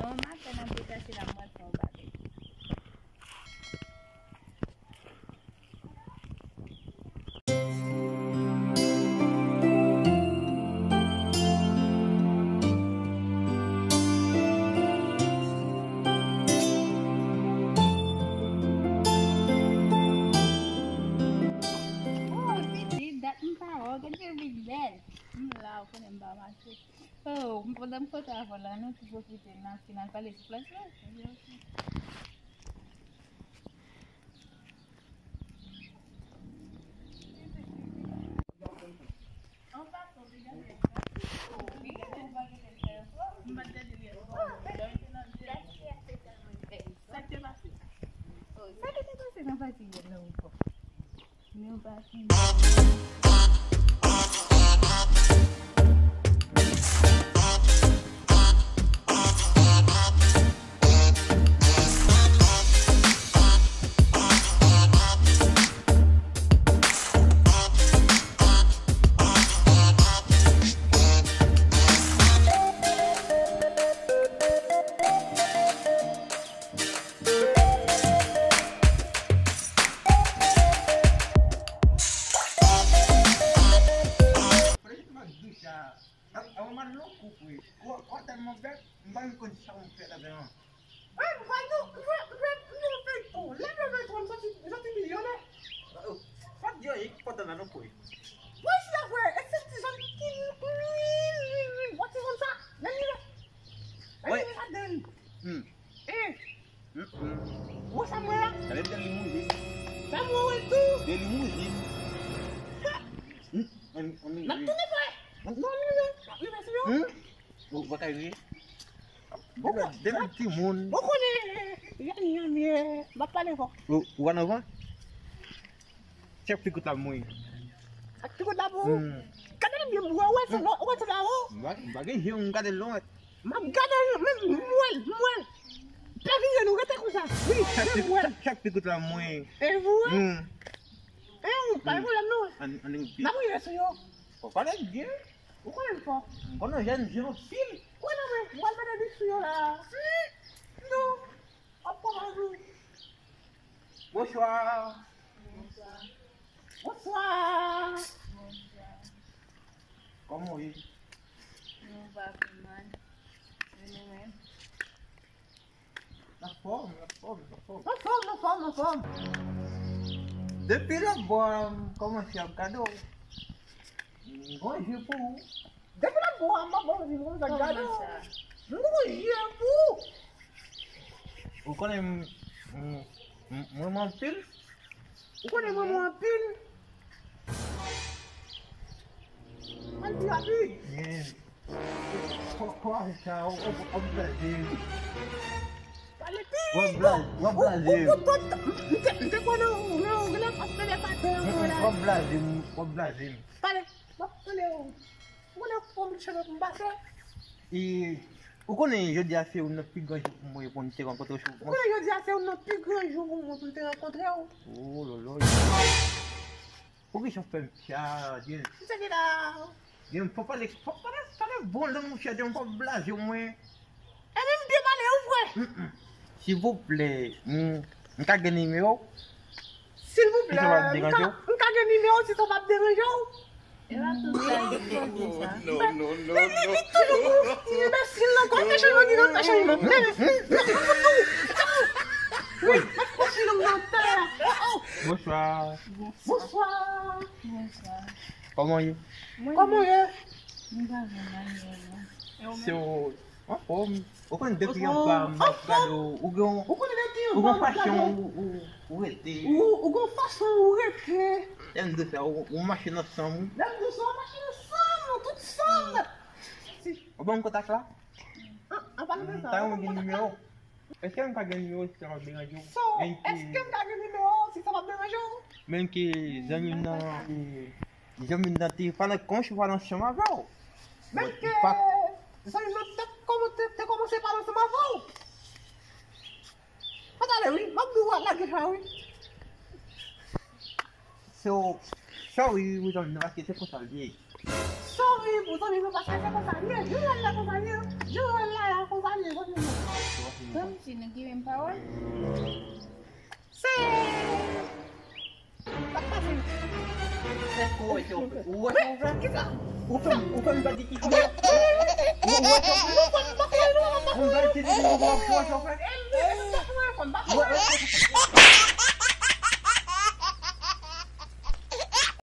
Non, matin, on peut casser la moitié en bas. Lá, eu falei, não mais. Oh, podemos botar falando que vou fazer na final para esse plano. One over? Check pick up muy. Aku dah bu. Kadang dia buat what tahu. Bagi hiung kada lot. Mam kadang mual. Tapi dia nu kata aku sah. Check pick up muy. Bu. Pai bulan nu. Aning. Namu ya suyo. Pada dia. Uko yang po. Kono jan jino fil. Wana me, wala na di suyo la. No. Apa baru? Bonsoir. Bonsoir. Comment est? Não vai man. La forme. La forme. Depuis la bonne, comment c'est un cadeau? Bonjour pour vous. Depuis la bonne, ma bonne, je vous regarde. Bonjour pour. Vous connaissez mon pile? Vous connaissez mon pile? Anti-abi. Quoi ça? Au Brasil. Paleti. Au Brasil. Não, Au Brasil. Pare, olha como chegou com base. E o que eu já sei uma piga muito quando chega com outro jogo. Olha eu já sei uma piga jogo muito tem encontrei. Oh, lolo. O que eu fui já, dia. Isso aqui dá. Dia um pouco ali, para bom lá no chão de um pouco Brasil, mãe. É mesmo de valeu, foi. S'il vous plaît, nunca ganhei meu. S'il vous plaît. Nunca ganhei meu, se só vai déranger. Eu acho que No. Imbecile, não conta chamando de não tá chamando. Oui, mas você não nota. Bonsoir. Bonsoir. Comment est? Como é? Não vai man. Seu uma fome. O que depuis um pas marcado, o gon paixão, o ET. O gon façon o reté. Tem de ser uma machinação. Deve de ser uma machinação, tudo só. O bom que tá lá? Vai pensar. Tá um meu. Est-ce que nunca ganhou se ela bem a jogo? Só, est-ce que eu ganhei meu, se só vai déranger? Même que Jamina ti fala conche vai não chamar val. Même que ça te commencé par ce mavou. Padale oui, mabdou la guerre oui. So, sorry, we don't know what to say ali. Sorry, vous avez pas passé ça comme ça. Je vais la compagnie. Si nou ki men parol. Ou fèm ba di ki fè? Ou fèm ba di ki fè?